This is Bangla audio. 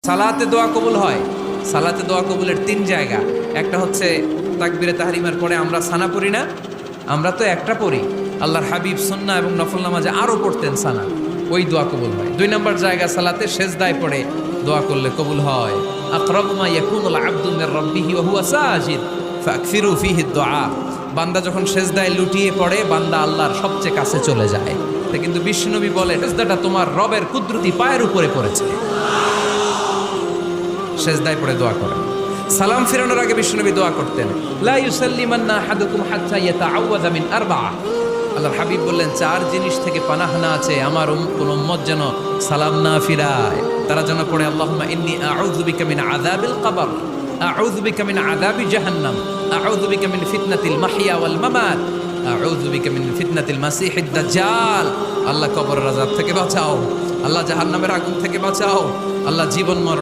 সালাতে দোয়া কবুল হয়। সালাতে দোয়া কবুলের 3 জায়গা। একটা হচ্ছে তাকবীরে তাহরিমার পরে আমরা সানা পড়ি না, আমরা তো একটা পড়ি। আল্লাহর হাবিব সুন্নাহ এবং নফল নামাজে আরও পড়তেন সানা, ওই দোয়া কবুল হয়। 2 নম্বর জায়গা সালাতে সেজদায় পড়ে দোয়া করলে কবুল হয়। আকরাবু মা ইয়াকুনুল আবদু মির রাব্বিহি ওয়া হুয়া সাজিদ ফাকসিরু ফীহি দুআ। বান্দা যখন সেজদায় লুটিয়ে পড়ে, বান্দা আল্লাহর সবচেয়ে কাছে চলে যায়। তা কিন্তু বিশ্বনবী বলে, সেজদাটা তোমার রবের কুদরতি পায়ের উপরে পড়েছে। সেজদায় পড়ে দোয়া করেন। সালাম ফিরানোর আগে বিশ্বনবী দোয়া করতেন, লা ইউসাল্লিমান্না আহাদুকুম হাত্তা ইয়াতাআওয়াযা মিন আরবা'a। আল্লাহর হাবিব বললেন, 4 জিনিস থেকে পানাহ না আছে আমার কোন উম্মত যেন সালাম না ফিরায়। তারা যেন পড়ে, আল্লাহুম্মা ইন্নী আউযু বিকা মিন আযাবিল কবর, আউযু বিকা মিন আযাবি জাহান্নাম, আউযু বিকা মিন ফিতনাতিল মাহইয়া ওয়াল মামাত, আউযু বিকা মিন ফিতনাতিল মাসিহিদ দাজ্জাল। আল্লাহ কবরের আযাব থেকে বাঁচাও, আল্লাহ জাহান্নামের আগুন থেকে বাঁচাও, আল্লাহ জীবন মরণ